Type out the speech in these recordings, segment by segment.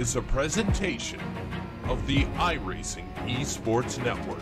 is a presentation of the iRacing Esports Network.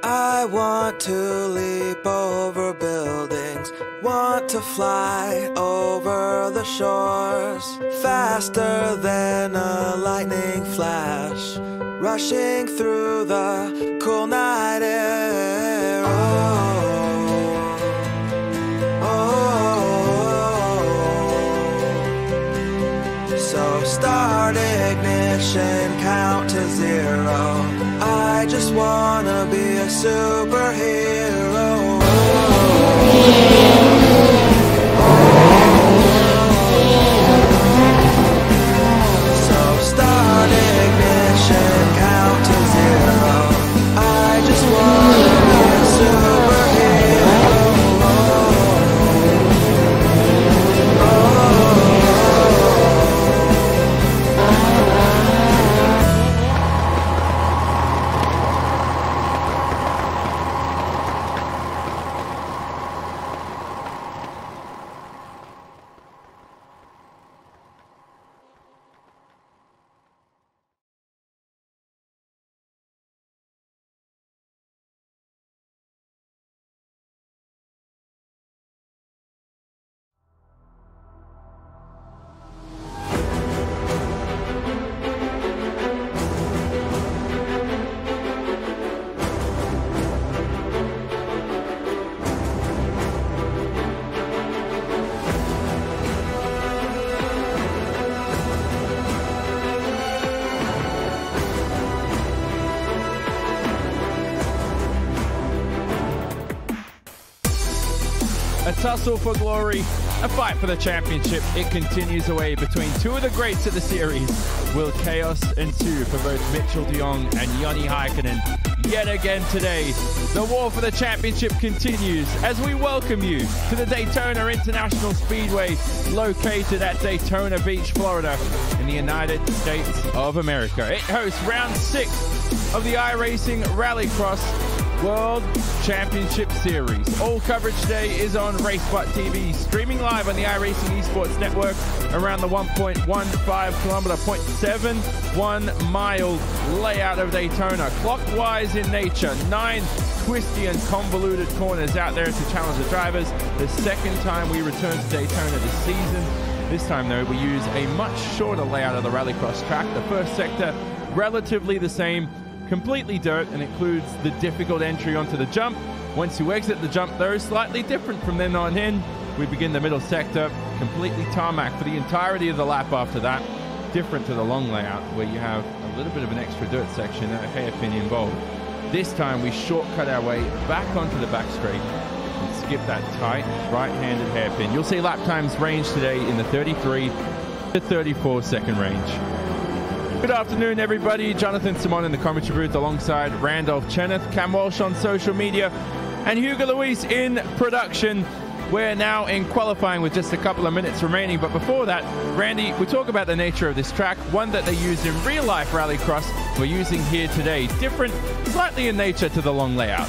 I want to leap over buildings, want to fly over the shores, faster than a lightning flash, rushing through the cool night air. Oh, oh, oh. So start ignition, count to 0. I just wanna be a superhero. So start ignition, count to 0. I just wanna be a superhero. A tussle for glory, a fight for the championship. It continues away between two of the greats of the series. Will chaos ensue for both Mitchell de Jong and Joni Heikkinen? Yet again today, the war for the championship continues as we welcome you to the Daytona International Speedway, located at Daytona Beach, Florida, in the United States of America. It hosts round 6 of the iRacing Rallycross World Championship Series. All coverage today is on RaceSpotTV, streaming live on the iRacing Esports Network around the 1.15 kilometer, 0.71 mile layout of Daytona. Clockwise in nature, 9 twisty and convoluted corners out there to challenge the drivers. The second time we return to Daytona this season. This time, though, we use a much shorter layout of the Rallycross track. The first sector, relatively the same, completely dirt, and includes the difficult entry onto the jump. Once you exit the jump, though, slightly different from then on in. We begin the middle sector, completely tarmac for the entirety of the lap after that. Different to the long layout, where you have a little bit of an extra dirt section and a hairpin involved. This time, we shortcut our way back onto the back straight and skip that tight right-handed hairpin. You'll see lap times range today in the 33 to 34 second range. Good afternoon, everybody. Jonathan Simon in the commentary booth alongside Randolph Cheneth, Cam Walsh on social media, and Hugo Luis in production. We're now in qualifying with just a couple of minutes remaining, but before that, Randy, we talk about the nature of this track, one that they used in real-life Rallycross, we're using here today. Different, slightly in nature to the long layout.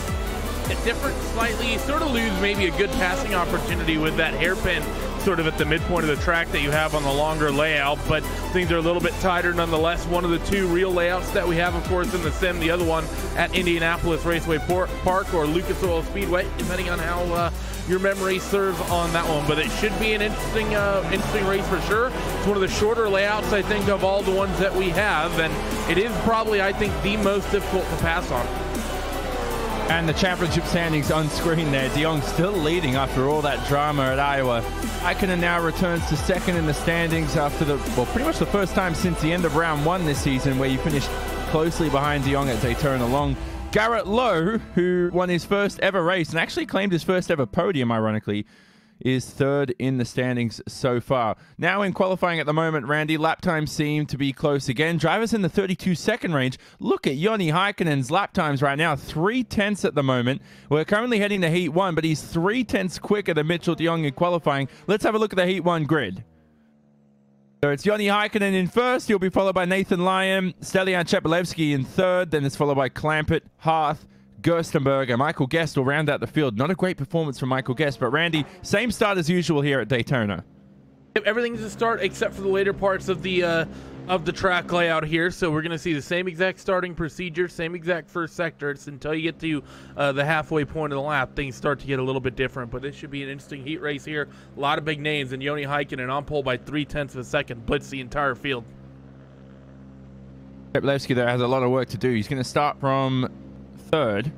Different slightly. You sort of lose maybe a good passing opportunity with that hairpin sort of at the midpoint of the track that you have on the longer layout, but things are a little bit tighter nonetheless. One of the two real layouts that we have, of course, in the sim, the other one at Indianapolis Raceway Park or Lucas Oil Speedway, depending on how your memory serves on that one. But it should be an interesting race for sure. It's one of the shorter layouts, I think, of all the ones that we have, and it is probably, I think, the most difficult to pass on. And the championship standings on screen there. De Jong still leading after all that drama at Iowa. Heikkinen now returns to second in the standings after pretty much the first time since the end of round 1 this season, where you finished closely behind De Jong at Daytona Long. Garrett Lowe, who won his first ever race and actually claimed his first ever podium, ironically, is third in the standings so far. Now in qualifying at the moment, Randy, lap times seem to be close again. Drivers in the 32-second range. Look at Joni Heikkinen's lap times right now, 3/10 at the moment. We're currently heading to Heat 1, but he's 3/10 quicker than Mitchell de Jong in qualifying. Let's have a look at the Heat 1 grid. So it's Joni Heikkinen in first. He'll be followed by Nathan Lyon, Stelian Chepelevsky in third. Then it's followed by Clampett, Harth, Gerstenberg, and Michael Guest will round out the field. Not a great performance from Michael Guest, but Randy, same start as usual here at Daytona. Everything's a start except for the later parts of the track layout here. So we're going to see the same exact starting procedure, same exact first sector. It's until you get to the halfway point of the lap, things start to get a little bit different. But this should be an interesting heat race here. A lot of big names, and Joni Heikkinen on pole by 0.3 of a second, blitz the entire field. Chepelevsky there has a lot of work to do. He's going to start from third.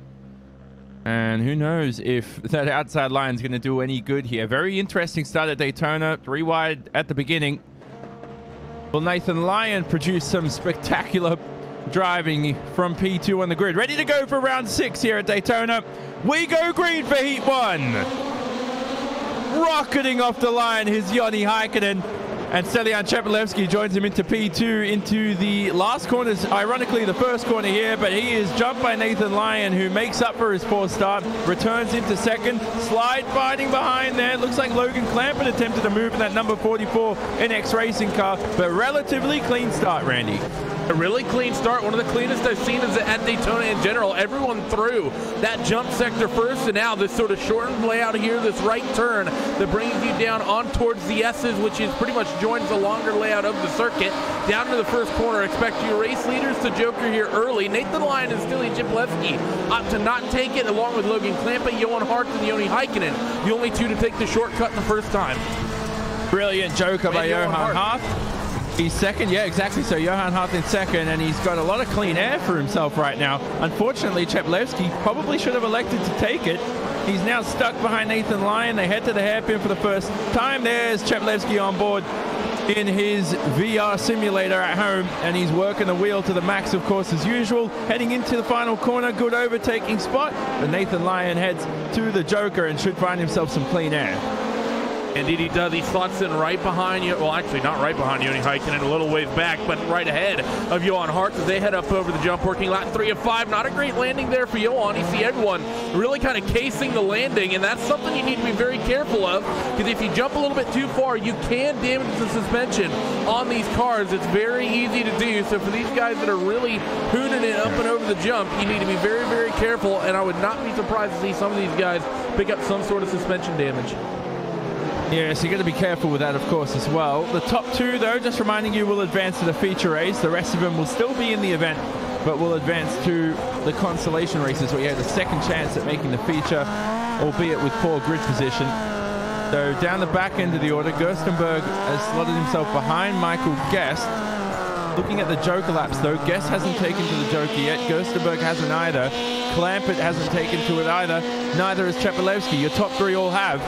And who knows if that outside line is going to do any good here. Very interesting start at Daytona. 3 wide at the beginning. Will Nathan Lyon produce some spectacular driving from P2 on the grid? Ready to go for round 6 here at Daytona. We go green for Heat 1. Rocketing off the line, his Joni Heikkinen. And Stelian Chepelevsky joins him into P2, into the last corner, ironically the first corner here, but he is jumped by Nathan Lyon, who makes up for his poor start, returns into second, slide fighting behind there. Looks like Logan Clampett attempted to move in that number 44 NX Racing car, but relatively clean start, Randy. A really clean start, one of the cleanest I've seen at Daytona in general. Everyone through that jump sector first, and now this sort of shortened layout here, this right turn that brings you down on towards the S's, which is pretty much joins the longer layout of the circuit. Down to the first corner, expect your race leaders to joker here early. Nathan Lyon and Stelian Chepelevsky opt to not take it, along with Logan Clampett, Johan Hart, and Joni Heikkinen, the only two to take the shortcut the first time. Brilliant joker by Johan Hart. He's second, yeah, exactly. So Johan Hart in second, and he's got a lot of clean air for himself right now. Unfortunately, Chepelevsky probably should have elected to take it. He's now stuck behind Nathan Lyon. They head to the hairpin for the first time. There's Chepelevsky on board in his VR simulator at home, and he's working the wheel to the max, of course, as usual. Heading into the final corner, good overtaking spot. But Nathan Lyon heads to the joker and should find himself some clean air. Indeed he does. He slots in right behind you. Well, actually not right behind Joni Heikkinen, a little ways back, but right ahead of Johan Hart as they head up over the jump, working lap 3 of 5. Not a great landing there for Johan. You see everyone really kind of casing the landing, and that's something you need to be very careful of, because if you jump a little bit too far, you can damage the suspension on these cars. It's very easy to do. So for these guys that are really hooning it up and over the jump, you need to be very, very careful, and I would not be surprised to see some of these guys pick up some sort of suspension damage. Yeah, so you got to be careful with that, of course, as well. The top 2, though, just reminding you, will advance to the feature race. The rest of them will still be in the event, but will advance to the consolation races, where you have a second chance at making the feature, albeit with poor grid position. So down the back end of the order, Gerstenberg has slotted himself behind Michael Guest. Looking at the joker laps, though, Guest hasn't taken to the joker yet. Gerstenberg hasn't either. Clampett hasn't taken to it either. Neither has Chepelevsky. Your top 3 all have.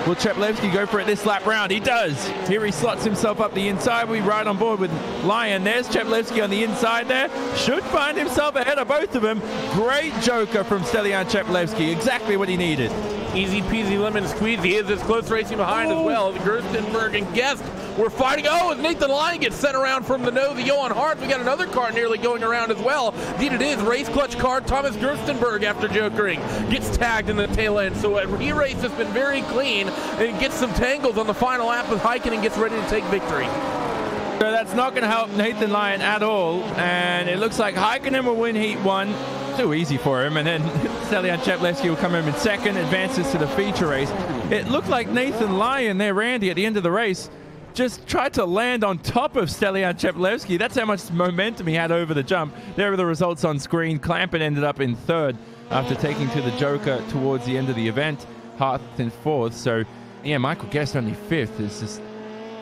Will Chepelevsky go for it this lap round? He does. Here he slots himself up the inside. We ride on board with Lyon. There's Chepelevsky on the inside there. Should find himself ahead of both of them. Great joker from Stelian Chepelevsky. Exactly what he needed. Easy peasy lemon squeeze. He is this close racing behind as well. Gerstenberg and Guest were fighting. Oh, as Nathan Lyon gets sent around from the nose of Johan Hart. We got another car nearly going around as well. Indeed it is. Race clutch car. Thomas Gerstenberg, after jokering, gets tagged in the tail end. So a race has been very clean, and gets some tangles on the final lap with Heikkinen and gets ready to take victory. So that's not going to help Nathan Lyon at all. And it looks like Heikkinen will win Heat 1. Too easy for him, and then Stelian Chepelevsky will come home in second, advances to the feature race. It looked like Nathan Lyon there, Randy, at the end of the race, just tried to land on top of Stelian Chepelevsky. That's how much momentum he had over the jump. There are the results on screen. Clampett ended up in third after taking to the joker towards the end of the event. Hart in fourth. So, yeah, Michael Guest only fifth. It's just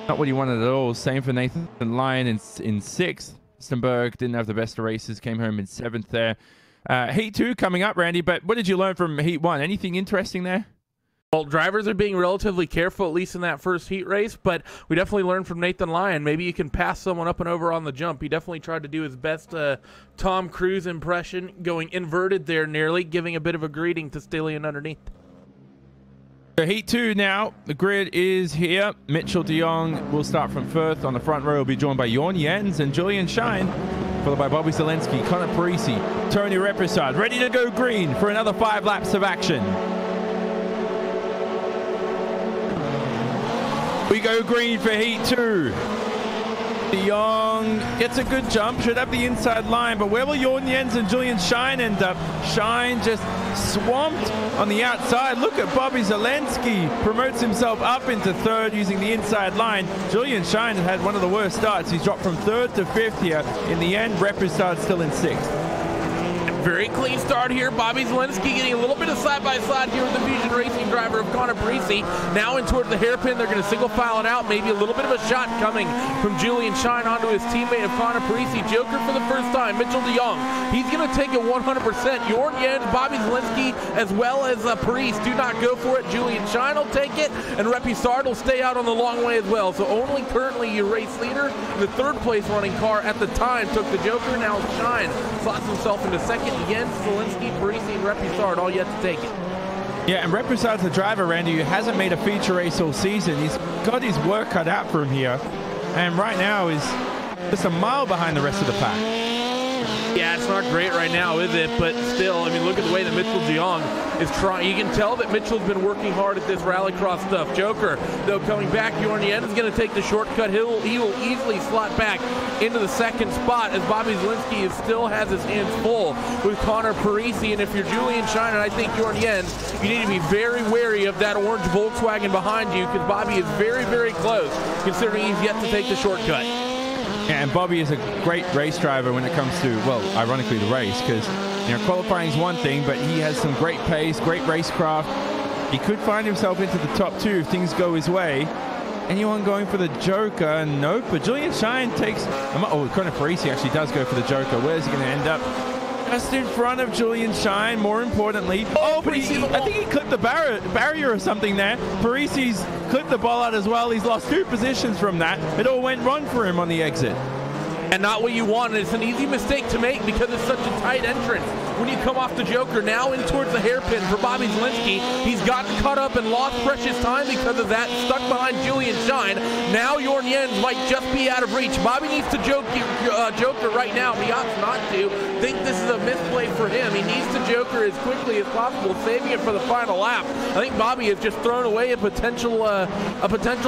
not what he wanted at all. Same for Nathan Lyon in sixth. Stenberg didn't have the best of races, came home in seventh there. Heat 2 coming up, Randy, but what did you learn from Heat 1? Anything interesting there? Well, drivers are being relatively careful, at least in that first heat race, but we definitely learned from Nathan Lyon. Maybe you can pass someone up and over on the jump. He definitely tried to do his best Tom Cruise impression, going inverted there nearly, giving a bit of a greeting to Stelian underneath. So Heat 2 now. The grid is here. Mitchell de Jong will start from first. On the front row will be joined by Jorn Jens and Julian Shine, followed by Bobby Zelensky, Connor Parisi, Tony Represad, ready to go green for another 5 laps of action. We go green for Heat 2. De Jong gets a good jump, should have the inside line, but where will Jorn Jens and Julian Shine end up? Shine just swamped on the outside. Look at Bobby Zelensky, promotes himself up into third using the inside line. Julian Shine has had one of the worst starts. He's dropped from third to fifth here. In the end, Represad still in sixth. Very clean start here. Bobby Zelensky getting a little bit of side-by-side here with the Fusion Racing driver of Connor Parisi. Now in towards the hairpin. They're going to single file it out. Maybe a little bit of a shot coming from Julian Shine onto his teammate of Connor Parisi. Joker for the first time, Mitchell de Jong. He's going to take it 100%. Jorn Jens, Bobby Zelensky, as well as Paris do not go for it. Julian Shine will take it, and Represad will stay out on the long way as well. So only currently your race leader, the third place running car at the time, took the Joker. Now Shine slots himself into second. Jens, Zelensky, Parisi, and Represad all yet to take it. Yeah, and Represad's a driver, Randy, who hasn't made a feature race all season. He's got his work cut out for him here, and right now is just a mile behind the rest of the pack. Yeah, it's not great right now, is it? But still, I mean, look at the way that Mitchell de Jong is trying. You can tell that Mitchell's been working hard at this Rallycross stuff. Joker, though, coming back. Jorn Jens is going to take the shortcut. He will easily slot back into the second spot as Bobby Zelensky still has his hands full with Connor Parisi. And if you're Julian Shine, and I think Jorn Jens, you need to be very wary of that orange Volkswagen behind you, because Bobby is very, very close, considering he's yet to take the shortcut. Yeah, and Bobby is a great race driver when it comes to, well, ironically, the race, because, you know, qualifying is one thing, but he has some great pace, great racecraft. He could find himself into the top 2 if things go his way. Anyone going for the Joker? Nope. But Julian Shine takes... Oh, Connor Parisi actually does go for the Joker. Where's he going to end up? Just in front of Julian Shine, more importantly. Oh, but I think he clipped the barrier or something there. Parisi's clipped the ball out as well. He's lost 2 positions from that. It all went wrong for him on the exit. And not what you want. It's an easy mistake to make because it's such a tight entrance. When you come off the Joker, now in towards the hairpin for Bobby Zelensky, he's gotten caught up and lost precious time because of that, stuck behind Julian Shine. Now Jorn Jens might just be out of reach. Bobby needs to Joker right now. He opts not to. Think this is a misplay for him. He needs to Joker as quickly as possible, saving it for the final lap. I think Bobby has just thrown away a potential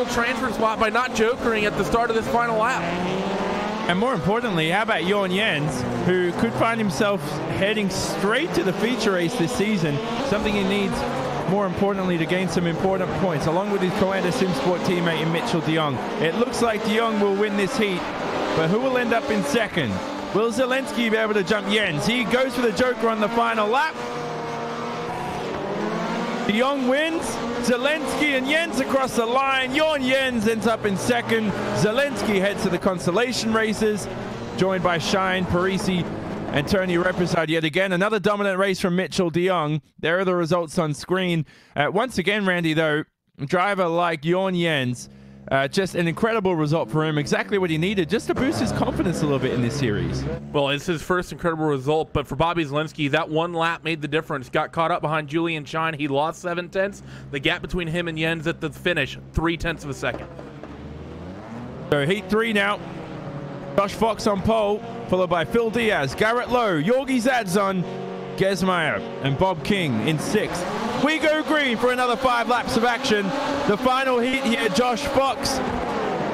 transfer spot by not Jokering at the start of this final lap. And more importantly, how about Jorn Jens, who could find himself heading straight to the feature race this season, something he needs, more importantly, to gain some important points, along with his Coanda SimSport teammate in Mitchell de Jong. It looks like de Jong will win this heat, but who will end up in second? Will Zelensky be able to jump Jens? He goes for the Joker on the final lap. De Jong wins. Zelensky and Jens across the line. Jorn Jens ends up in second. Zelensky heads to the consolation races, joined by Shine, Parisi, and Tony Represad yet again. Another dominant race from Mitchell de Jong. There are the results on screen. Once again, Randy, though, a driver like Jorn Jens, just an incredible result for him. Exactly what he needed just to boost his confidence a little bit in this series. Well, it's his first incredible result, but for Bobby Zelensky, that one lap made the difference. Got caught up behind Julian Shine. He lost 7 tenths. The gap between him and Jens at the finish, 3 tenths of a second. So Heat 3 now. Josh Fox on pole, followed by Phil Diaz, Garrett Lowe, Jorgi Zadzon, Gesmeyer, and Bob King in 6th. We go green for another 5 laps of action. The final heat here, Josh Fox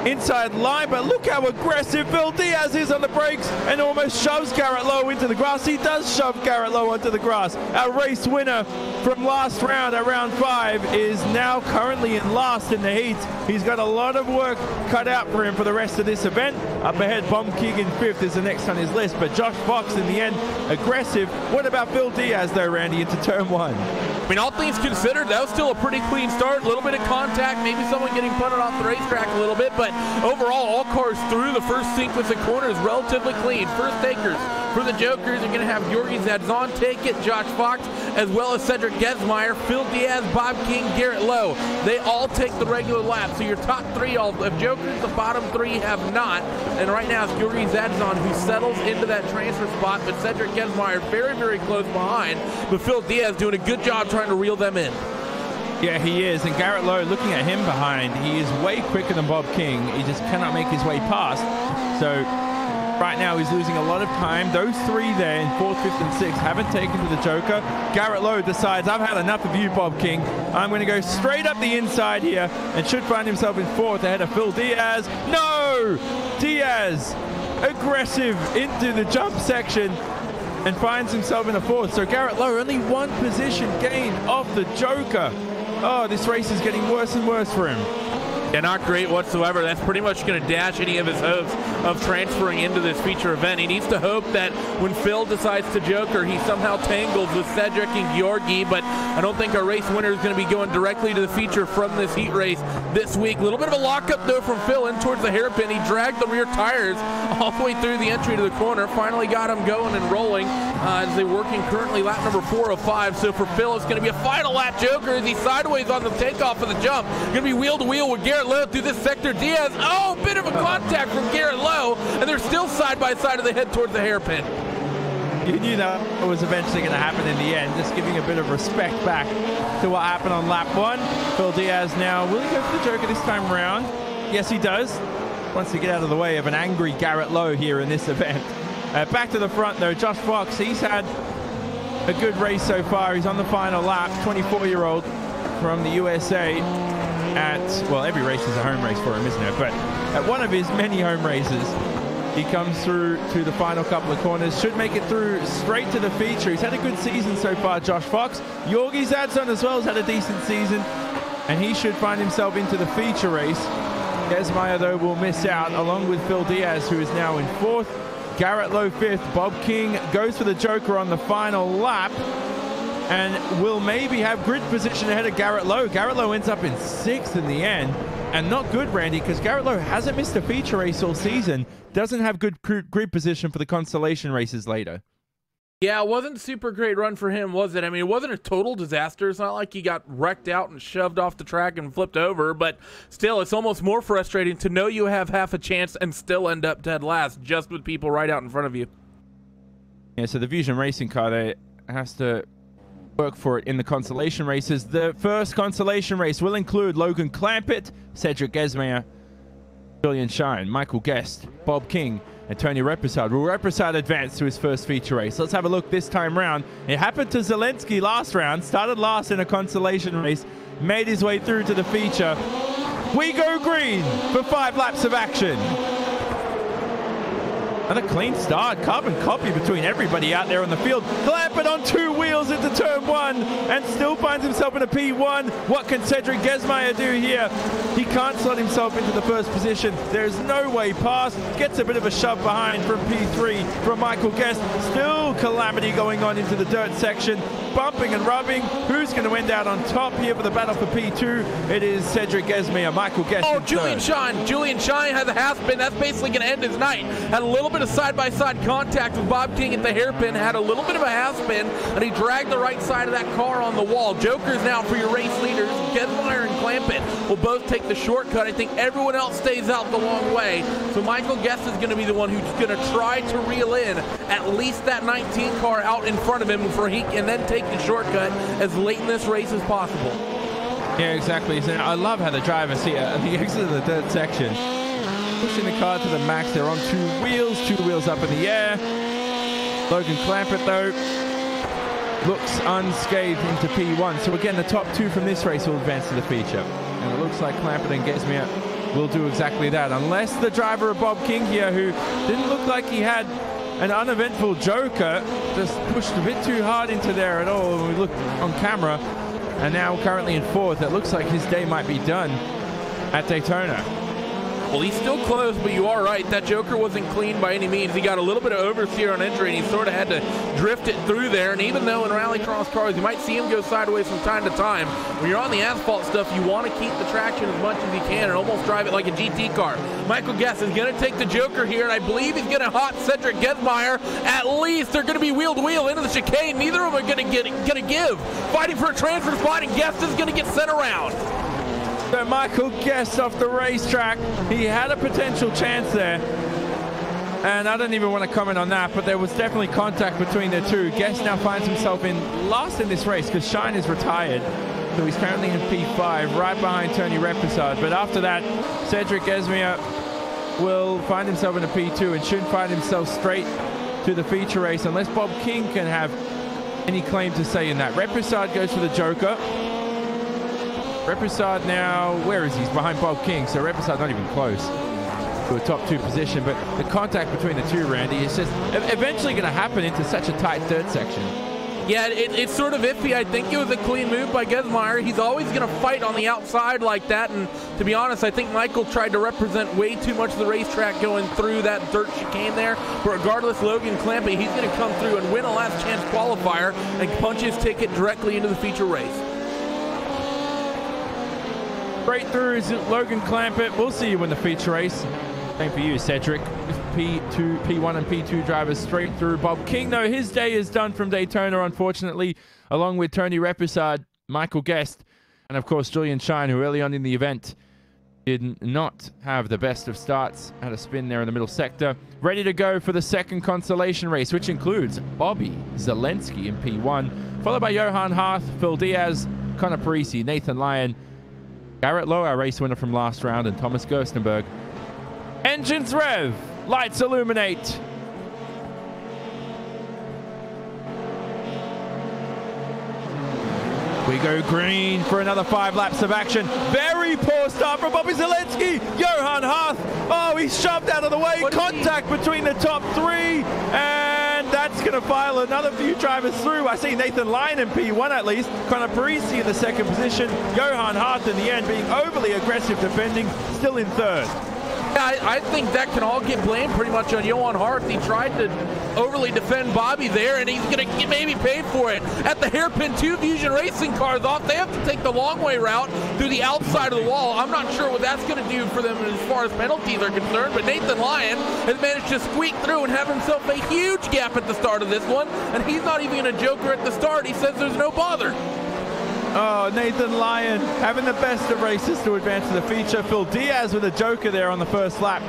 inside line, but look how aggressive Phil Diaz is on the brakes and almost shoves Garrett Lowe into the grass. He does shove Garrett Lowe onto the grass. Our race winner from last round at round 5 is now currently in last in the heat. He's got a lot of work cut out for him for the rest of this event. Up ahead, Bob King in 5th is the next on his list, but Josh Fox in the end, aggressive. What about Phil Diaz though, Randy, into turn 1? I mean, all things considered, that was still a pretty clean start. A little bit of contact, maybe someone getting punted off the racetrack a little bit, but overall, all cars through the first sequence of corners relatively clean. First takers for the Jokers are going to have Jorgi Zadzon take it, Josh Fox, as well as Cedric Gesmeyer, Phil Diaz, Bob King, Garrett Lowe. They all take the regular lap. So your top 3 all have Jokers, the bottom 3 have not. And right now it's Jorgi Zadzon who settles into that transfer spot, but Cedric Gesmeyer very, very close behind. But Phil Diaz doing a good job trying to reel them in. Yeah, he is. And Garrett Lowe, looking at him behind, he is way quicker than Bob King. He just cannot make his way past. So right now he's losing a lot of time. Those three there in 4th, 5th, and 6th haven't taken to the Joker. Garrett Lowe decides, I've had enough of you, Bob King. I'm going to go straight up the inside here and should find himself in 4th ahead of Phil Diaz. No! Diaz, aggressive into the jump section and finds himself in a 4th. So Garrett Lowe, only 1 position gain off the Joker. Oh, this race is getting worse and worse for him. Yeah, not great whatsoever. That's pretty much going to dash any of his hopes of transferring into this feature event. He needs to hope that when Phil decides to Joker, he somehow tangles with Cedric and Georgi, but I don't think our race winner is going to be going directly to the feature from this heat race this week. A little bit of a lockup, though, from Phil in towards the hairpin. He dragged the rear tires all the way through the entry to the corner, finally got him going and rolling as they're working currently lap number 4 of 5. So for Phil, it's going to be a final lap Joker as he's sideways on the takeoff of the jump. Going to be wheel to wheel with Garrett Lowe through this sector. Diaz, oh, bit of a contact from Garrett Lowe, and they're still side by side as they head towards the hairpin. You knew that was eventually going to happen in the end, just giving a bit of respect back to what happened on lap 1. Phil Diaz now, will he go for the Joker this time around? Yes, he does. Wants to get out of the way of an angry Garrett Lowe here in this event. Back to the front, though, Josh Fox, he's had a good race so far. He's on the final lap, 24-year-old from the USA. Well, every race is a home race for him, isn't it? But at one of his many home races, he comes through to the final couple of corners, should make it through straight to the feature. He's had a good season so far, Josh Fox. Georgi Zadson as well has had a decent season, and he should find himself into the feature race. Gesmeyer, though, will miss out, along with Phil Diaz, who is now in 4th. Garrett Lowe 5th. Bob King goes for the Joker on the final lap and will maybe have grid position ahead of Garrett Lowe. Garrett Lowe ends up in 6th in the end. And not good, Randy, because Garrett Lowe hasn't missed a feature race all season. Doesn't have good grid position for the consolation races later. Yeah, it wasn't a super great run for him, was it? I mean, it wasn't a total disaster. It's not like he got wrecked out and shoved off the track and flipped over, but still, it's almost more frustrating to know you have half a chance and still end up dead last just with people right out in front of you. Yeah, so the Fusion Racing car there has to work for it in the consolation races. The first consolation race will include Logan Clampett, Cedric Gesmeyer, Julian Shine, Michael Guest, Bob King, and Tony Reposad. Will Reposad advance to his first feature race? Let's have a look this time round. It happened to Zelensky last round, started last in a consolation race, made his way through to the feature. We go green for 5 laps of action. And a clean start, carbon copy between everybody out there on the field. Clampett on 2 wheels into turn 1 and still finds himself in a P1. What can Cedric Gesmeyer do here? He can't slot himself into the first position. There's no way past. Gets a bit of a shove behind from P3 from Michael Guest. Still calamity going on into the dirt section. Bumping and rubbing. Who's going to end out on top here for the battle for P2? It is Cedric Gesmeyer, Michael Guest. Oh, Julian Shine. Julian Shine has a half spin. That's basically going to end his night. Had a little bit of side-by-side contact with Bob King at the hairpin, had a little bit of a half spin, and he dragged the right side of that car on the wall. Jokers now for your race leaders. Gesmeyer and Clampett will both take the shortcut. I think everyone else stays out the long way. So Michael Guest is going to be the one who's going to try to reel in at least that 19 car out in front of him before he can then take the shortcut as late in this race as possible. Yeah, exactly. So I love how the drivers here at the exit of the dirt section pushing the car to the max. They're on 2 wheels up in the air. Logan Clampett, though, looks unscathed into P1. So again, the top 2 from this race will advance to the feature. And it looks like Clampett and Gesmeyer will do exactly that. Unless the driver of Bob King here, who didn't look like he had an uneventful Joker, just pushed a bit too hard into there at all when we look on camera. And now currently in 4th. It looks like his day might be done at Daytona. Well, he's still close, but you are right. That Joker wasn't clean by any means. He got a little bit of oversteer on entry, and he sort of had to drift it through there. And even though in Rallycross cars, you might see him go sideways from time to time, when you're on the asphalt stuff, you want to keep the traction as much as you can and almost drive it like a GT car. Michael Guest is going to take the Joker here, and I believe he's going to hot Cedric Gesmeyer. At least they're going to be wheel to wheel into the chicane. Neither of them are going to give. Fighting for a transfer spot, and Guest is going to get sent around. So Michael Guest off the racetrack. He had a potential chance there. And I don't even want to comment on that, but there was definitely contact between the two. Guest now finds himself in last in this race because Shine is retired. So he's currently in P5, right behind Tony Reposad. But after that, Cedric Esmia will find himself in a P2 and should find himself straight to the feature race, unless Bob King can have any claim to say in that. Reposad goes for the Joker. Reposad now, where is he? He's behind Bob King, so Reposad not even close to a top 2 position. But the contact between the two, Randy, is just eventually going to happen into such a tight third section. Yeah, it's sort of iffy. I think it was a clean move by Gesmeyer. He's always going to fight on the outside like that, and to be honest, I think Michael tried to represent way too much of the racetrack going through that dirt chicane there. But regardless, Logan Clampe, he's going to come through and win a last chance qualifier and punch his ticket directly into the feature race. Straight through is Logan Clampe. We'll see you in the feature race. Same for you, Cedric. P1 and P2 drivers straight through. Bob King, though, his day is done from Daytona, unfortunately, along with Tony Reposad, Michael Guest, and of course Julian Shine, who early on in the event did not have the best of starts. Had a spin there in the middle sector. Ready to go for the second consolation race, which includes Bobby Zelensky in P1, followed by Johan Harth, Phil Diaz, Connor Parisi, Nathan Lyon, Garrett Lowe, our race winner from last round, and Thomas Gerstenberg. Engines rev, lights illuminate. We go green for another 5 laps of action. Very poor start from Bobby Zelensky. Johan Harth, oh, he's shoved out of the way. Contact between the top 3, and that's going to file another few drivers through. I see Nathan Lyon in P1 at least. Connor Parisi in the second position. Johan Harth in the end being overly aggressive defending, still in third. Yeah, I think that can all get blamed pretty much on Johan Harth. He tried to overly defend Bobby there, and he's going to maybe pay for it. At the hairpin, 2 Fusion Racing cars off. They have to take the long way route through the outside of the wall. I'm not sure what that's going to do for them as far as penalties are concerned, but Nathan Lyon has managed to squeak through and have himself a huge gap at the start of this one, and he's not even a joker at the start. He says there's no bother. Oh, Nathan Lyon having the best of races to advance to the feature. Phil Diaz with a joker there on the first lap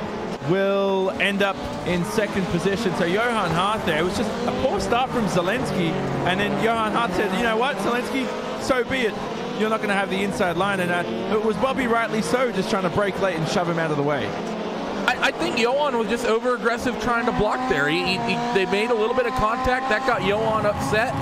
will end up in second position. So Johan Harth there, it was just a poor start from Zelensky, and then Johan Harth said, you know what, Zelensky, so be it. You're not going to have the inside line, and it was Bobby, rightly so, just trying to brake late and shove him out of the way. I think Johan was just over-aggressive trying to block there. They made a little bit of contact. That got Johan upset.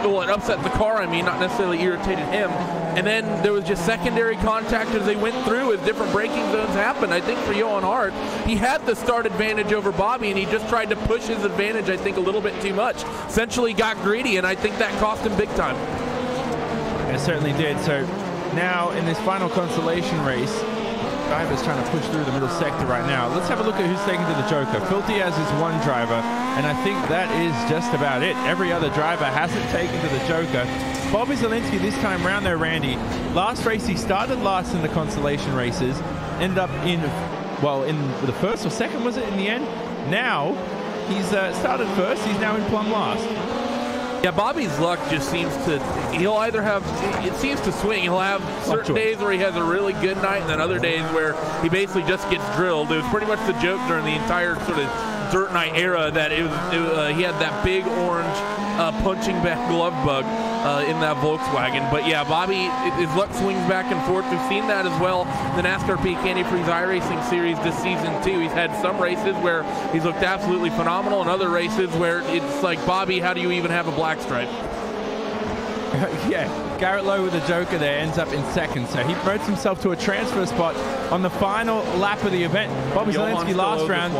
Well, it upset the car, I mean, not necessarily irritated him. And then there was just secondary contact as they went through as different braking zones happened. I think for Johan Harth, he had the start advantage over Bobby, and he just tried to push his advantage, I think, a little bit too much. Essentially got greedy, and I think that cost him big time. It certainly did. So now in this final consolation race, drivers trying to push through the middle sector right now. Let's have a look at who's taking to the Joker. Phil Diaz is one driver, and I think that is just about it. Every other driver hasn't taken to the Joker. Bobby Zelensky this time round though, Randy, last race he started last in the consolation races, ended up in the first or second, was it, in the end? Now, he's started first, he's now in plumb last. Yeah, Bobby's luck just seems to, he'll either have, it seems to swing. He'll have certain days where he has a really good night, and then other days where he basically just gets drilled. It was pretty much the joke during the entire sort of dirt night era that he had that big orange punching bag glove bug in that Volkswagen. But yeah, Bobby, his luck swings back and forth. We've seen that as well in the NASCAR Peak Antifreeze iRacing series this season too. He's had some races where he's looked absolutely phenomenal, and other races where it's like, Bobby, how do you even have a black stripe? Yeah, Garrett Lowe with the Joker there ends up in second, so he promotes himself to a transfer spot on the final lap of the event. Bobby Zelensky last round.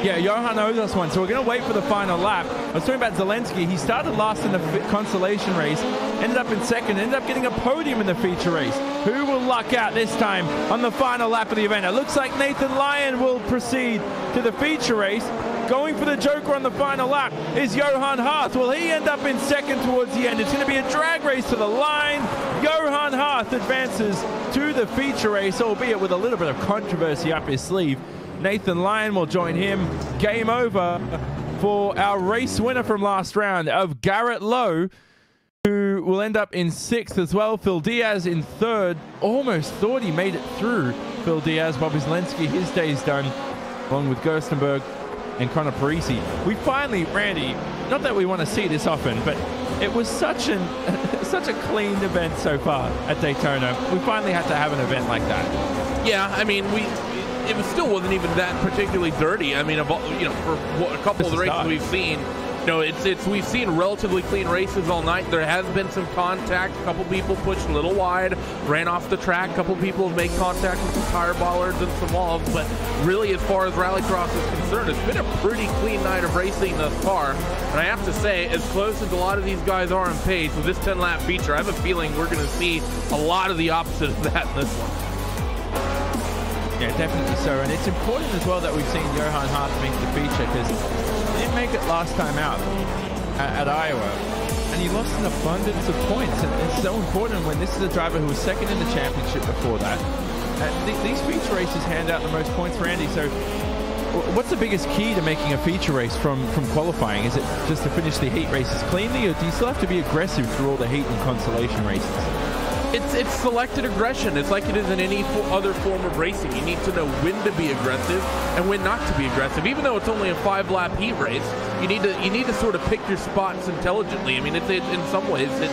Yeah, Johan owes us one, so we're going to wait for the final lap. I was talking about Zelensky. He started last in the consolation race, ended up in second, ended up getting a podium in the feature race. Who will luck out this time on the final lap of the event? It looks like Nathan Lyon will proceed to the feature race. Going for the Joker on the final lap is Johan Harth. Will he end up in second towards the end? It's going to be a drag race to the line. Johan Harth advances to the feature race, albeit with a little bit of controversy up his sleeve. Nathan Lyon will join him. Game over for our race winner from last round of Garrett Lowe, who will end up in sixth as well. Phil Diaz in third. Almost thought he made it through. Phil Diaz, Bobby Zelensky, his day's done, along with Gerstenberg and Connor Parisi. We finally, Randy, not that we want to see this often, but it was such such a clean event so far at Daytona. We finally had to have an event like that. Yeah, I mean, it still wasn't even that particularly dirty. I mean, for a couple of the races we've seen, we've seen relatively clean races all night. There has been some contact. A couple people pushed a little wide, ran off the track. A couple people have made contact with some tire bollards and some walls. But really, as far as Rallycross is concerned, it's been a pretty clean night of racing thus far. And I have to say, as close as a lot of these guys are on pace with this 10-lap feature, I have a feeling we're going to see a lot of the opposite of that in this one. Yeah, definitely so. And it's important as well that we've seen Johan Hart make the feature, because he didn't make it last time out at Iowa. And he lost an abundance of points. And it's so important when this is a driver who was second in the championship before that. These feature races hand out the most points for Andy. So what's the biggest key to making a feature race from qualifying? Is it just to finish the heat races cleanly, or do you still have to be aggressive through all the heat and consolation races? It's selected aggression. It's like it is in any other form of racing. You need to know when to be aggressive and when not to be aggressive. Even though it's only a 5-lap heat race, you need to sort of pick your spots intelligently. I mean, it's in some ways it's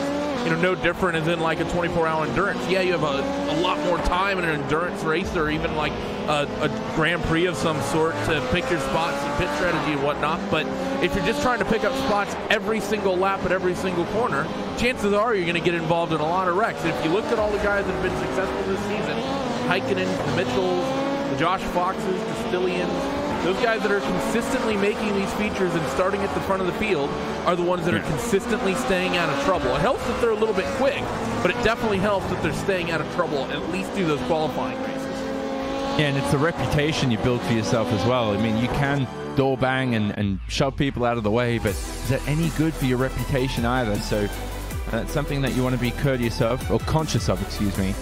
no different as in like a 24-hour endurance. Yeah, you have a lot more time in an endurance race, or even like a Grand Prix of some sort to pick your spots and pit strategy and whatnot. But if you're just trying to pick up spots every single lap at every single corner, chances are you're going to get involved in a lot of wrecks. And if you looked at all the guys that have been successful this season, Heikkinen, the Mitchells, the Josh Foxes, the Stillians, those guys that are consistently making these features and starting at the front of the field are the ones that are consistently staying out of trouble. It helps that they're a little bit quick, but it definitely helps that they're staying out of trouble and at least do those qualifying races. Yeah, and it's the reputation you build for yourself as well. I mean, you can door bang and shove people out of the way, but is that any good for your reputation either? So that's something that you want to be courteous of, or conscious of, excuse me.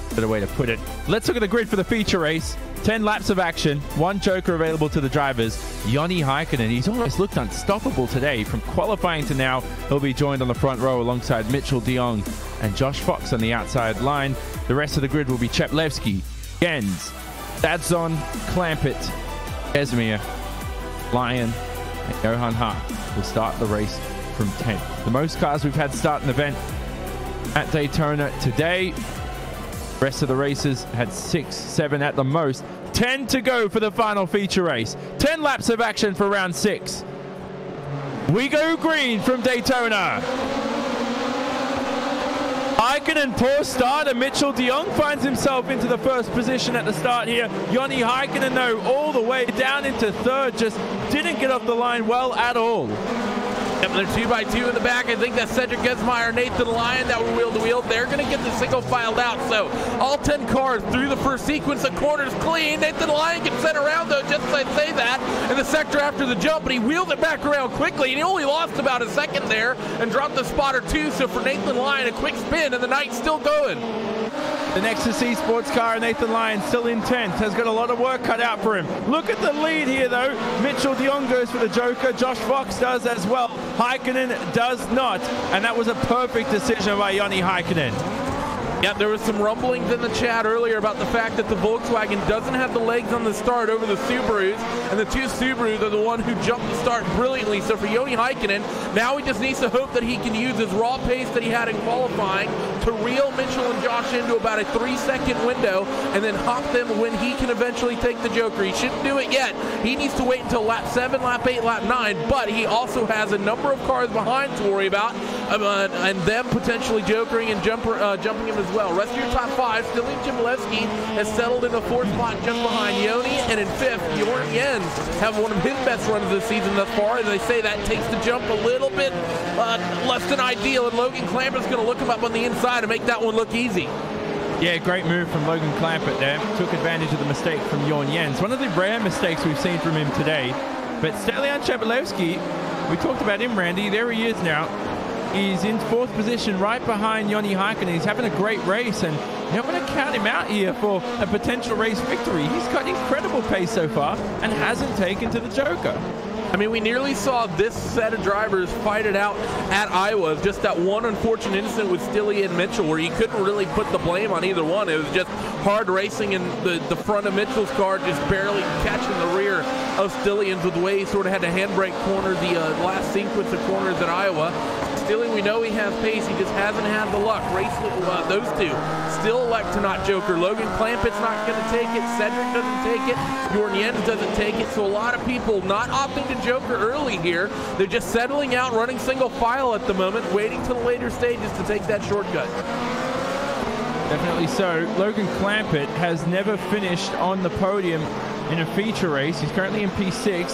Better way to put it. Let's look at the grid for the feature race. 10 laps of action, 1 joker available to the drivers. Joni Heikkinen, he's almost looked unstoppable today. From qualifying to now, he'll be joined on the front row alongside Mitchell de Jong and Josh Fox on the outside line. The rest of the grid will be Cheplevsky, Gens, Dadzon, Clampett, Esmir, Lyon, and Johan Hart will start the race from 10th. The most cars we've had start an event at Daytona today. Rest of the races had 6, 7 at the most. 10 to go for the final feature race. 10 laps of action for round 6. We go green from Daytona. Heikkinen, poor start, and Mitchell de Jong finds himself into the first position at the start here. Joni Heikkinen, though, all the way down into third, just didn't get off the line well at all. Yep, they're 2x2 in the back. I think that's Cedric Gesmeyer, Nathan Lyon that were wheel to wheel. They're going to get the single filed out. So all 10 cars through the first sequence of corners clean. Nathan Lyon gets sent around, though, just as I say that, in the sector after the jump, but he wheeled it back around quickly, and he only lost about a second there and dropped a spot or two. So for Nathan Lyon, a quick spin, and the night's still going. The Nexus Esports car, Nathan Lyon, still in 10th, has got a lot of work cut out for him. Look at the lead here, though. Mitchell de Jong goes for the joker. Josh Fox does as well. Heikkinen does not, and that was a perfect decision by Joni Heikkinen. Yeah, there was some rumblings in the chat earlier about the fact that the Volkswagen doesn't have the legs on the start over the Subarus, and the 2 Subarus are the one who jumped the start brilliantly. So for Joni Heikkinen, now he just needs to hope that he can use his raw pace that he had in qualifying to reel Mitchell and Josh into about a 3-second window and then hop them when he can eventually take the joker. He shouldn't do it yet. He needs to wait until lap 7, lap 8, lap 9, but he also has a number of cars behind to worry about, and them potentially jokering and jumping him as well. Rest of your top 5, Stillian Chmielewski has settled in the 4th spot just behind Joni, and in 5th, Jorn Jens have one of his best runs this season thus far. As they say, that takes the jump a little bit less than ideal, and Logan Clampett's going to look him up on the inside and make that one look easy. Yeah, great move from Logan Clampett there. Took advantage of the mistake from Jorn Jens. One of the rare mistakes we've seen from him today. But Stillian Chmielewski, we talked about him, Randy. There he is now. He's in 4th position right behind Joni Heikkinen. He's having a great race, and you're not going to count him out here for a potential race victory. He's got incredible pace so far and hasn't taken to the joker. I mean, we nearly saw this set of drivers fight it out at Iowa. Just that one unfortunate incident with Stilly and Mitchell where you couldn't really put the blame on either one. It was just hard racing, and the front of Mitchell's car just barely catching the rear of Stillian's with the way he sort of had to handbrake corner the last sequence of corners at Iowa. Stilly, we know he has pace. He just hasn't had the luck. Those two still elect to not joker. Logan Clampett's not going to take it. Cedric doesn't take it. Jordan Jens doesn't take it. So a lot of people not opting to joker early here. They're just settling out, running single file at the moment, waiting till the later stages to take that shortcut. Definitely so. Logan Clampett has never finished on the podium in a feature race. He's currently in P6,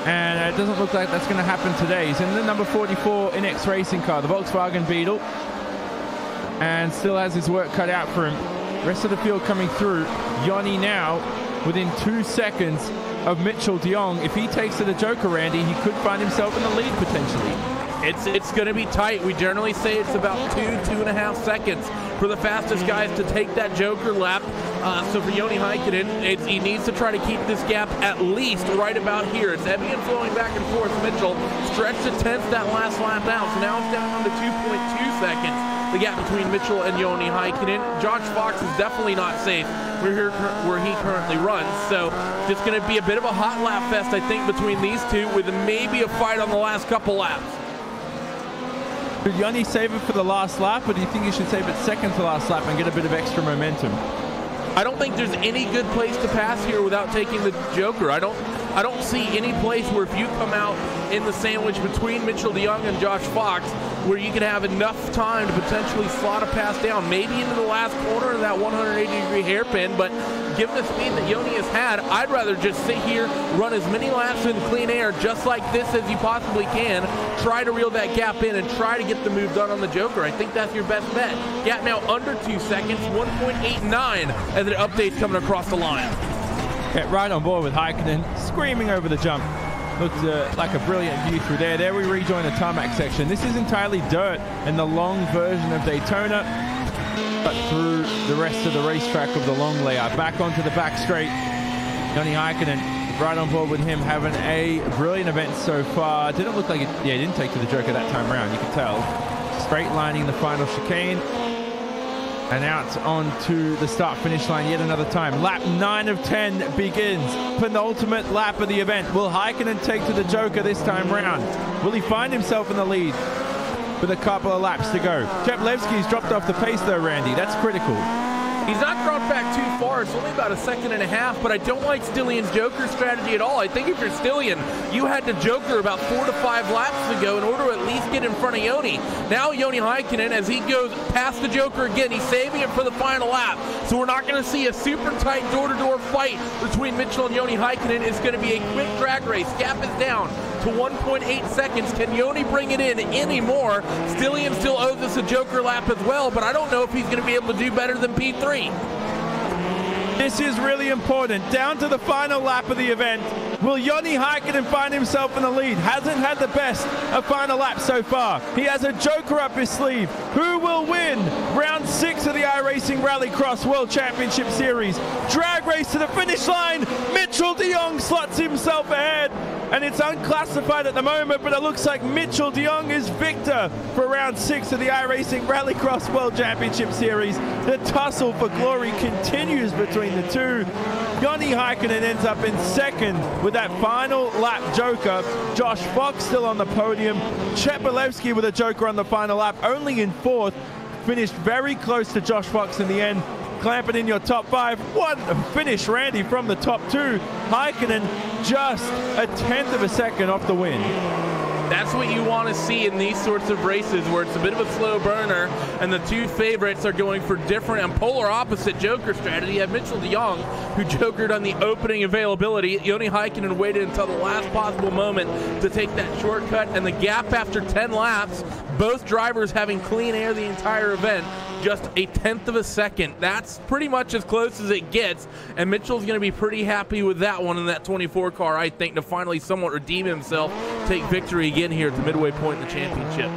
and it doesn't look like that's going to happen today. He's in the number 44 NX racing car, the Volkswagen Beetle, and still has his work cut out for him. Rest of the field coming through. Yanni now within 2 seconds of Mitchell de Jong. If he takes to the joker, Randy, he could find himself in the lead potentially. It's going to be tight. We generally say it's about 2.5 seconds for the fastest guys to take that joker lap. So for Joni Heikkinen, he needs to try to keep this gap at least right about here. It's ebbing and flowing back and forth. Mitchell stretched to 10th that last lap out, so now it's down to 2.2 seconds. The gap between Mitchell and Joni Heikkinen. Josh Fox is definitely not safe where he currently runs. So just going to be a bit of a hot lap fest, I think, between these two, with maybe a fight on the last couple laps. Should Yanni save it for the last lap, or do you think he should save it second to last lap and get a bit of extra momentum? I don't think there's any good place to pass here without taking the joker. I don't see any place where if you come out in the sandwich between Mitchell de Jong and Josh Fox, where you can have enough time to potentially slot a pass down, maybe into the last corner of that 180-degree hairpin. But given the speed that Joni has had, I'd rather just sit here, run as many laps in clean air just like this as you possibly can, try to reel that gap in and try to get the move done on the joker. I think that's your best bet. Gap now under 2 seconds, 1.89 as it updates coming across the line. Get right on board with Heikkinen, screaming over the jump. Looked like a brilliant view through there. There we rejoin the tarmac section. This is entirely dirt in the long version of Daytona, but through the rest of the racetrack of the long layout. Back onto the back straight. Joni Heikkinen right on board with him, having a brilliant event so far. Didn't look like it, yeah, he didn't take to the joker that time around, you can tell. Straight lining the final chicane. And out onto the start-finish line yet another time. Lap 9 of 10 begins. Penultimate lap of the event. Will Heikkinen take to the joker this time round? Will he find himself in the lead with a couple of laps to go? Cheplevsky's dropped off the pace though, Randy. That's critical. He's not dropped back too far. It's only about 1.5 seconds, but I don't like Stillion's joker strategy at all. I think if you're Stillion, you had to joker about 4 to 5 laps ago in order to at least get in front of Joni. Now Joni Heikkinen, as he goes past the joker again, he's saving it for the final lap. So we're not going to see a super tight door-to-door fight between Mitchell and Joni Heikkinen. It's going to be a quick drag race. Gap is down to 1.8 seconds. Can Joni bring it in anymore? Stillion still owes us a joker lap as well, but I don't know if he's going to be able to do better than P3. This is really important. Down to the final lap of the event. Will Joni Heikkinen find himself in the lead? Hasn't had the best of final lap so far. He has a joker up his sleeve. Who will win round 6 of the iRacing Rallycross World Championship Series? Drag race to the finish line. Mitchell de Jong slots himself ahead. And it's unclassified at the moment, but it looks like Mitchell de Jong is victor for round 6 of the iRacing Rallycross World Championship Series. The tussle for glory continues between the two. Joni Heikkinen ends up in second with that final lap joker. Josh Fox still on the podium. Cheplevsky with a joker on the final lap, only in 4th. Finished very close to Josh Fox in the end. Clampett in your top 5. What a finish, Randy, from the top 2. Heikkinen just 1/10 second off the win. That's what you want to see in these sorts of races, where it's a bit of a slow burner and the two favorites are going for different and polar opposite joker strategy. You have Mitchell de Jong, who jokered on the opening availability. Joni Heikkinen waited until the last possible moment to take that shortcut, and the gap after 10 laps, both drivers having clean air the entire event, just 1/10 second. That's pretty much as close as it gets, and Mitchell's going to be pretty happy with that one in that 24 car, I think, to finally somewhat redeem himself, take victory again here at the midway point in the championship.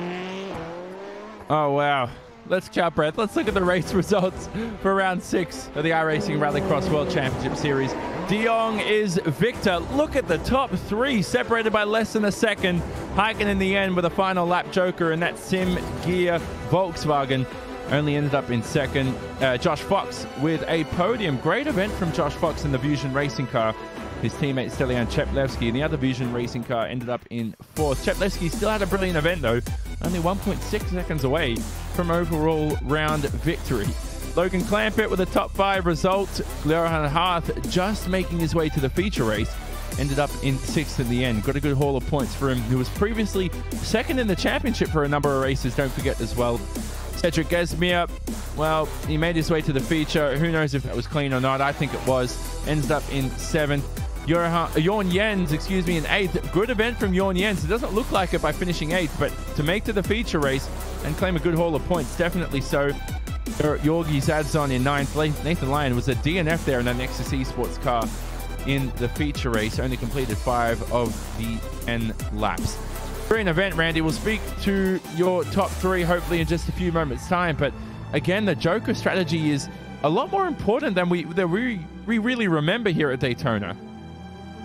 Oh, wow. Let's catch breath. Let's look at the race results for round 6 of the iRacing Rallycross World Championship Series. De Jong is victor. Look at the top 3, separated by less than a second. Heikkinen in the end with a final lap joker in that Sim Gear Volkswagen. Only ended up in second. Josh Fox with a podium. Great event from Josh Fox in the Fusion racing car. his teammate Stelian Cheplevsky in the other Vision racing car ended up in 4th. Cheplevsky still had a brilliant event though, only 1.6 seconds away from overall round victory. Logan Clampett with a top 5 result. Johan Harth just making his way to the feature race. Ended up in 6th in the end. Got a good haul of points for him, who was previously 2nd in the championship for a number of races, don't forget as well. Cedric Gesmier, well, he made his way to the feature. Who knows if that was clean or not? I think it was. Ends up in 7th. Jorn Jens, in 8th. Good event from Jorn Jens. It doesn't look like it by finishing 8th, but to make to the feature race and claim a good haul of points, definitely so. Jorgi Zadzon in 9th. Nathan Lyon was a DNF there in that Nexus Esports car in the feature race. Only completed 5 of the 10 laps. Brilliant event, Randy. We'll speak to your top 3 hopefully in just a few moments' time. But again, the Joker strategy is a lot more important than we really remember here at Daytona.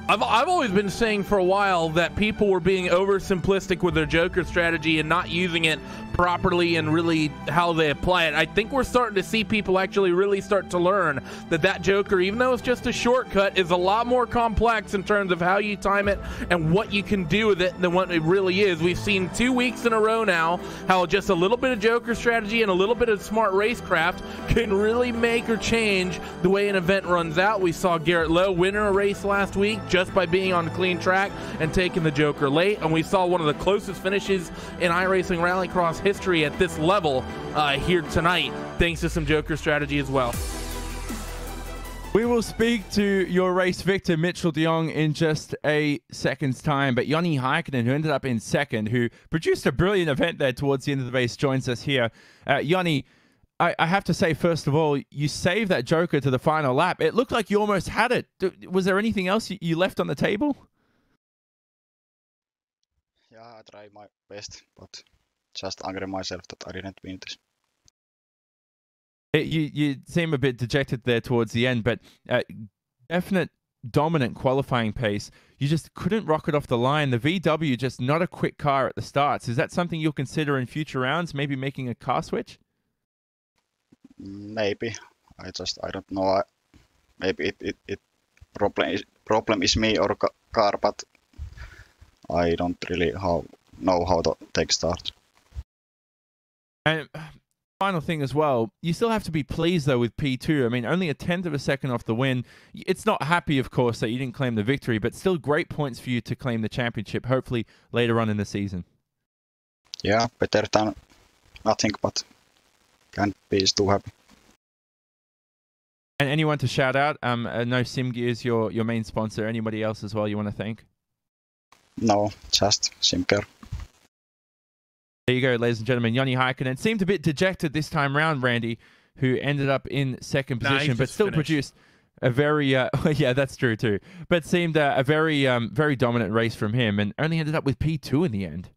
I've always been saying for a while that people were being oversimplistic with their Joker strategy and not using it properly and really how they apply it. I think we're starting to see people actually really start to learn that Joker, even though it's just a shortcut, is a lot more complex in terms of how you time it and what you can do with it than what it really is. We've seen 2 weeks in a row now how just a little bit of Joker strategy and a little bit of smart racecraft can really make or change the way an event runs out. We saw Garrett Lowe win a race last week just by being on a clean track and taking the Joker late, and we saw one of the closest finishes in iRacing Rallycross history at this level here tonight, thanks to some Joker strategy as well. We will speak to your race victor, Mitchell de Jong, in just a second's time. But Joni Heikkinen, who ended up in 2nd, who produced a brilliant event there towards the end of the race, joins us here. Joni, I have to say, first of all, you saved that Joker to the final lap. It looked like you almost had it. Was there anything else you left on the table? Yeah, I tried my best, but just angry myself that I didn't win this. You seem a bit dejected there towards the end, but definite dominant qualifying pace. You just couldn't rocket off the line. The VW, just not a quick car at the starts. Is that something you'll consider in future rounds, maybe making a car switch? Maybe. I don't know. Maybe it problem is me or car, but I don't really know how to take start. And final thing as well, you still have to be pleased though with P2. I mean, only a 1/10 of a second off the win. It's not happy, of course, that you didn't claim the victory, but still great points for you to claim the championship, hopefully later on in the season. Yeah, better than nothing, but can't be too happy. And anyone to shout out? I know SimGear is your main sponsor. Anybody else as well you want to thank? No, just SimGear. There you go, ladies and gentlemen. Joni Heikkinen seemed a bit dejected this time round, Randy, who ended up in 2nd position, but still produced a very, yeah, that's true too, but seemed a very, very dominant race from him and only ended up with P2 in the end.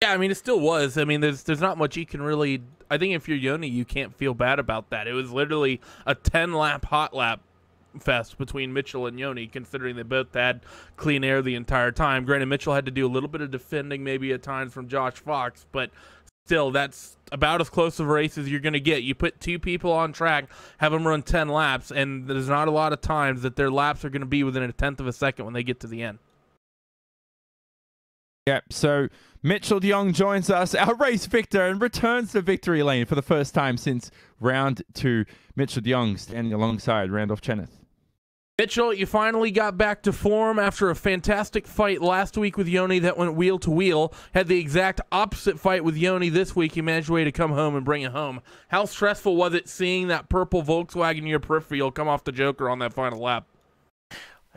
Yeah, I mean, it still was. I mean, there's not much you can really... I think if you're Joni, you can't feel bad about that. It was literally a 10-lap hot lap fest between Mitchell and Joni, considering they both had clean air the entire time. Granted, Mitchell had to do a little bit of defending maybe at times from Josh Fox, but still, that's about as close of a race as you're going to get. You put 2 people on track, have them run 10 laps, and there's not a lot of times that their laps are going to be within a 1/10 of a second when they get to the end. Yeah, so Mitchell de Jong joins us, our race victor, and returns to victory lane for the first time since round 2. Mitchell de Jong standing alongside Randolph Cheneth. Mitchell, you finally got back to form after a fantastic fight last week with Joni that went wheel to wheel. Had the exact opposite fight with Joni this week. You managed a way to come home and bring it home. How stressful was it seeing that purple Volkswagen in your peripheral come off the Joker on that final lap?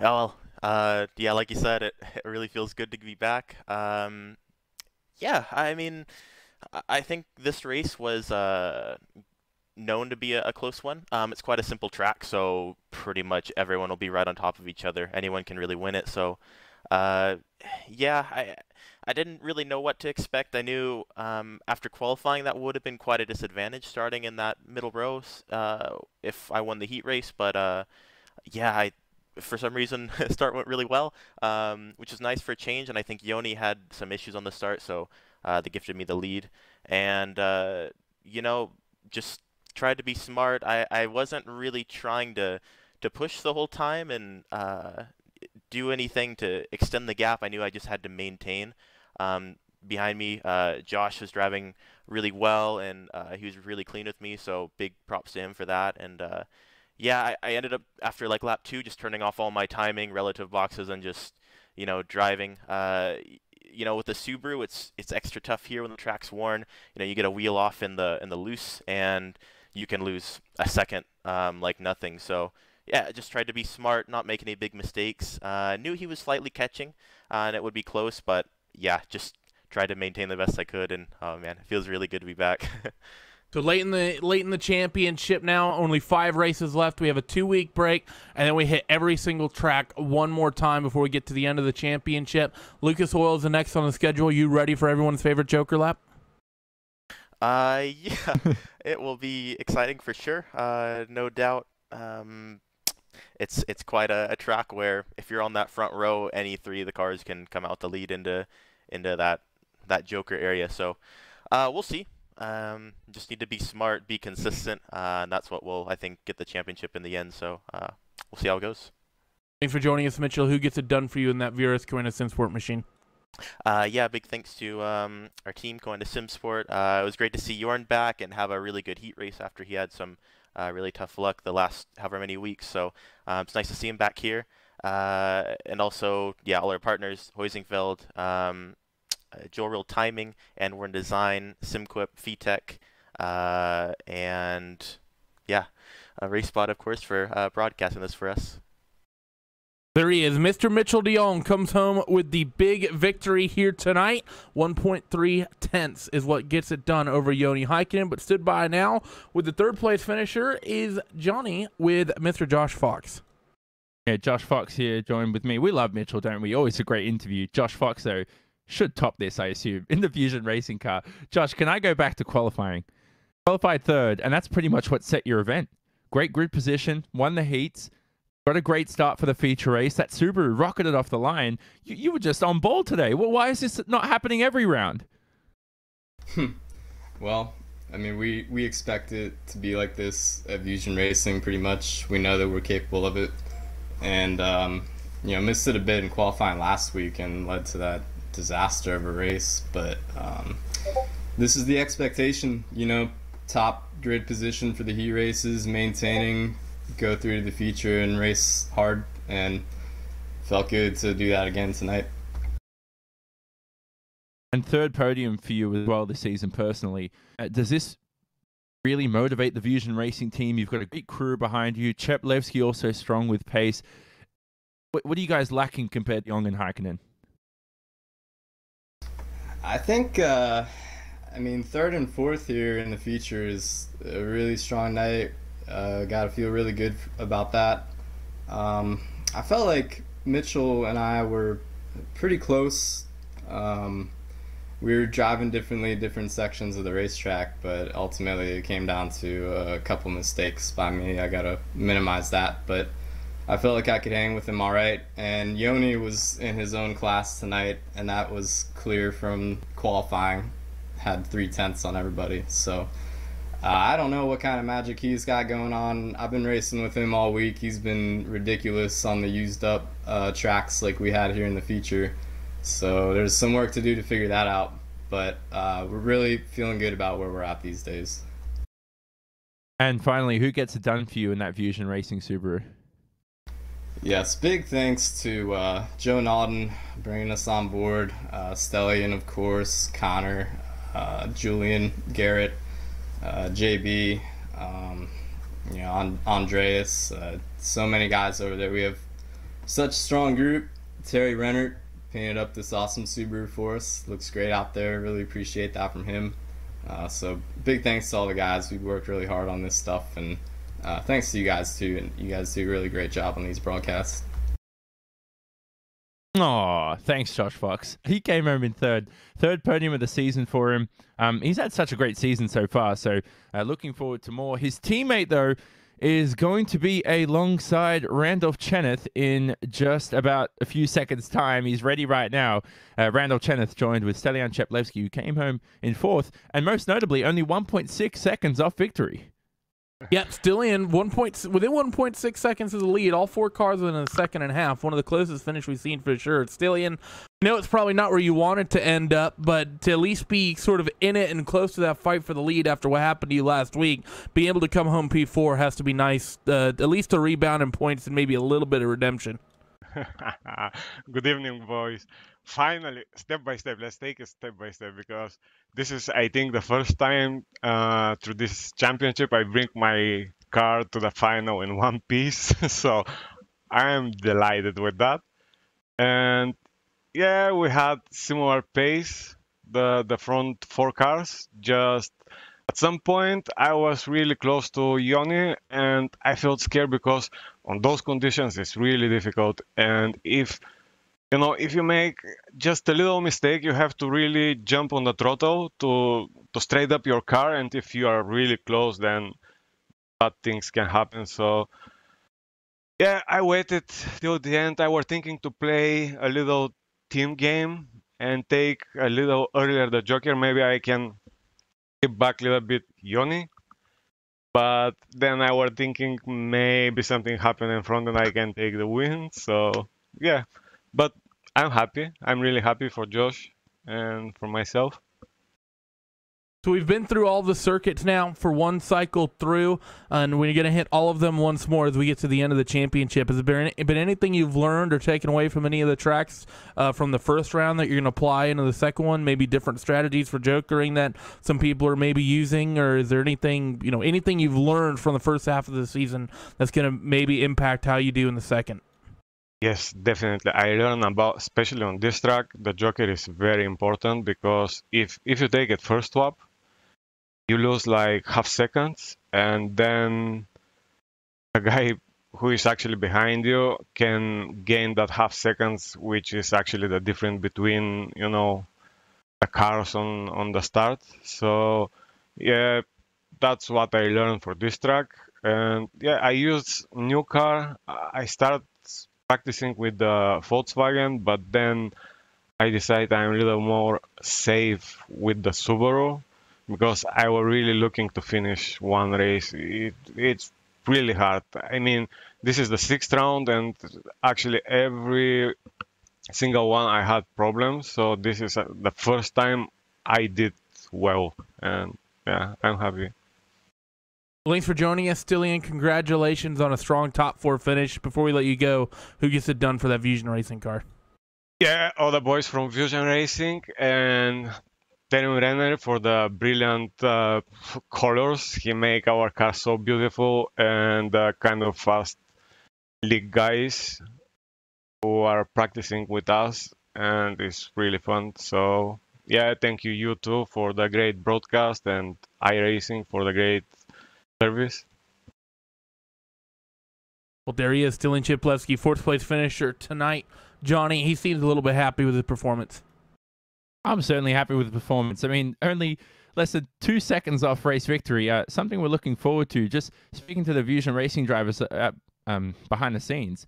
Well, yeah, like you said, it really feels good to be back. Yeah, I mean, I think this race was known to be a close one. It's quite a simple track, so pretty much everyone will be right on top of each other. Anyone can really win it. So, yeah, I didn't really know what to expect. I knew after qualifying that would have been quite a disadvantage starting in that middle row if I won the heat race. But yeah, for some reason, the start went really well, which is nice for a change. And I think Joni had some issues on the start, so they gifted me the lead. And, you know, just tried to be smart. I wasn't really trying to push the whole time and do anything to extend the gap. I knew I just had to maintain. Behind me, Josh was driving really well, and he was really clean with me, so big props to him for that. And yeah, I ended up, after like lap 2, just turning off all my timing, relative boxes, and just, you know, driving. You know, with the Subaru, it's extra tough here when the track's worn. You know, you get a wheel off in the loose, and you can lose a second like nothing. So yeah, just tried to be smart, not make any big mistakes. Knew he was slightly catching, and it would be close, but yeah, just tried to maintain the best I could, and oh man, it feels really good to be back. So late in the championship now, only 5 races left. We have a 2-week break, and then we hit every single track one more time before we get to the end of the championship. Lucas Oil is the next on the schedule. You ready for everyone's favorite Joker lap? Yeah, it will be exciting for sure. No doubt. It's quite a track where if you're on that front row, any 3 of the cars can come out the lead into that Joker area. So we'll see. Just need to be smart, be consistent, and that's what will, I think, get the championship in the end. So we'll see how it goes. Thanks for joining us, Mitchell. Who gets it done for you in that Virus Coin SimSport machine? Yeah, big thanks to our team going to SimSport. It was great to see Jorn back and have a really good heat race after he had some really tough luck the last however many weeks. So it's nice to see him back here. And also, yeah, all our partners, Hoisingfeld, Joe Real Timing, and we're in Design, SimQuip, VTech, and yeah, RaceSpot, of course, for broadcasting this for us. There he is. Mr. Mitchell de Jong comes home with the big victory here tonight. 1.3 tenths is what gets it done over Joni Heikkinen, but stood by now with the third-place finisher is Johnny with Mr. Josh Fox. Yeah, Josh Fox here, joined with me. We love Mitchell, don't we? Always a great interview. Josh Fox, though, should top this, I assume, in the Fusion Racing car. Josh, can I go back to qualifying? Qualified third, and that's pretty much what set your event. Great grid position, won the heats, got a great start for the feature race. That Subaru rocketed off the line. You were just on ball today. Well, why is this not happening every round? Well, I mean, we expect it to be like this at Fusion Racing pretty much. We know that we're capable of it. And, you know, missed it a bit in qualifying last week and led to that disaster of a race. But this is the expectation, you know, top grid position for the heat races, maintaining, go through to the feature and race hard, and felt good to do that again tonight. And third podium for you as well this season personally. Does this really motivate the Fusion Racing team? You've got a great crew behind you. Cheplevsky also strong with pace. What are you guys lacking compared to Jong and Heikkinen? I think, I mean, third and fourth here in the feature is a really strong night. Got to feel really good about that. I felt like Mitchell and I were pretty close. We were driving differently, different sections of the racetrack, but ultimately it came down to a couple mistakes by me. I got to minimize that, but I felt like I could hang with him all right. And Joni was in his own class tonight, and that was clear from qualifying. Had 3 tenths on everybody, so I don't know what kind of magic he's got going on. I've been racing with him all week. He's been ridiculous on the used up tracks like we had here in the feature. So there's some work to do to figure that out. But we're really feeling good about where we're at these days. And finally, who gets it done for you in that Fusion Racing Subaru? Yes, big thanks to Joe Nauden bringing us on board, Stellian, of course, Connor, Julian, Garrett, JB, you know, Andreas, so many guys over there. We have such a strong group. Terry Rennert painted up this awesome Subaru for us. Looks great out there. Really appreciate that from him. So big thanks to all the guys. We've worked really hard on this stuff, and thanks to you guys too. And you guys do a really great job on these broadcasts. Oh, thanks, Josh Fox. He came home in third podium of the season for him. He's had such a great season so far, so looking forward to more. His teammate, though, is going to be alongside Randolph Cheneth in just about a few seconds' time. He's ready right now. Randolph Cheneth joined with Stelian Cheplevsky, who came home in fourth, and most notably, only 1.6 seconds off victory. Yep, still in within 1.6 seconds of the lead. All 4 cars within a second and a half. One of the closest finish we've seen for sure. It's still in. I know it's probably not where you want it to end up, but to at least be sort of in it and close to that fight for the lead after what happened to you last week, being able to come home P4 has to be nice. At least a rebound in points and maybe a little bit of redemption. Good evening, boys. Finally, step by step, let's take it step by step, because this is, I think, the first time through this championship I bring my car to the final in one piece. So I am delighted with that. And yeah, we had similar pace, the front 4 cars. Just at some point I was really close to Yoni, and I felt scared because on those conditions it's really difficult. And if you make just a little mistake, you have to really jump on the throttle to straight up your car. And if you are really close, then bad things can happen. So yeah, I waited till the end. I was thinking to play a little team game and take a little earlier the Joker. Maybe I can keep back a little bit Yoni. But then I was thinking maybe something happened in front and I can take the win. So yeah, but I'm happy. I'm really happy for Josh and for myself. So we've been through all the circuits now for one cycle through, and we're going to hit all of them once more as we get to the end of the championship. Has there been anything you've learned or taken away from any of the tracks from the first round that you're going to apply into the second one? Maybe different strategies for jokering that some people are maybe using, or is there anything you've learned from the first half of the season that's going to maybe impact how you do in the second? Yes, definitely. I learned about, especially on this track, the joker is very important, because if you take it first swap, you lose like half seconds, and then the guy who is actually behind you can gain that half seconds, which is actually the difference between, the cars on the start. So yeah, that's what I learned for this track. And yeah, I used new car. I started practicing with the Volkswagen, but then I decided I'm a little more safe with the Subaru, because I was really looking to finish one race. It's really hard. I mean, this is the 6th round, and actually every single one I had problems. So this is the first time I did well, and yeah, I'm happy. Thanks for joining us, Stillian. Congratulations on a strong top 4 finish. Before we let you go, who gets it done for that Fusion Racing car? Yeah, all the boys from Fusion Racing, and Terry Renner for the brilliant colors. He make our car so beautiful, and the kind of fast league guys who are practicing with us, and it's really fun. So yeah, thank you too for the great broadcast, and iRacing for the great service. Well, there he is, Stillian Chiplewski, 4th place finisher tonight. Johnny, he seems a little bit happy with his performance. I'm certainly happy with the performance. I mean, only less than 2 seconds off race victory. Something we're looking forward to. Just speaking to the Fusion Racing drivers behind the scenes,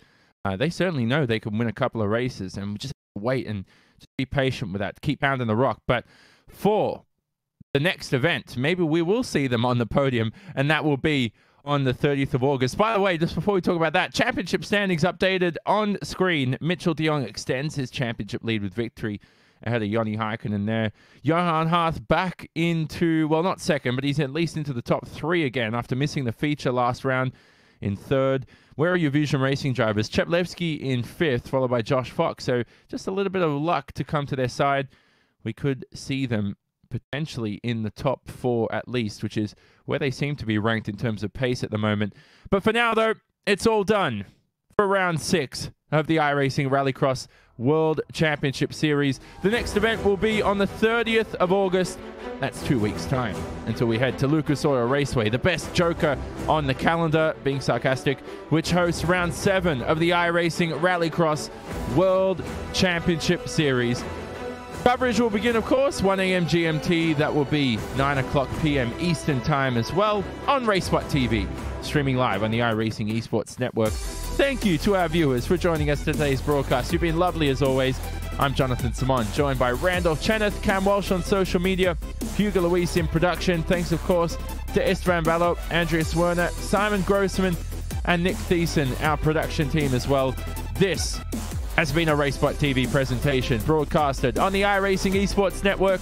they certainly know they can win a couple of races, and we just wait and just be patient with that. Keep pounding the rock. But for the next event, maybe we will see them on the podium, and that will be on the 30th of August. By the way, just before we talk about that, championship standings updated on screen. Mitchell de Jong extends his championship lead with victory ahead of Joni Heikkinen there. Johan Harth back into, well, not second, but he's at least into the top 3 again after missing the feature last round in 3rd. Where are your Fusion Racing drivers? Cheplevsky in 5th, followed by Josh Fox. So just a little bit of luck to come to their side. We could see them potentially in the top 4 at least, which is where they seem to be ranked in terms of pace at the moment. But for now, though, it's all done for round 6 of the iRacing Rallycross World Championship Series. The next event will be on the 30th of August. That's 2 weeks' time until we head to Lucas Oil Raceway, the best joker on the calendar, being sarcastic, which hosts round 7 of the iRacing Rallycross World Championship Series. Coverage will begin, of course, 1 a.m. GMT. That will be 9 o'clock p.m. Eastern Time as well on RaceSpotTV, streaming live on the iRacing Esports Network. Thank you to our viewers for joining us today's broadcast. You've been lovely as always. I'm Jonathan Simon, joined by Randolph Cheneth, Cam Walsh on social media, Hugo Luis in production. Thanks, of course, to Istvan Ballot, Andreas Werner, Simon Grossman, and Nick Thiessen, our production team as well. This has been a RaceSpotTV presentation broadcasted on the iRacing Esports Network.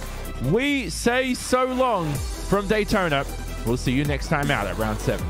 We say so long from Daytona. We'll see you next time out at round 7.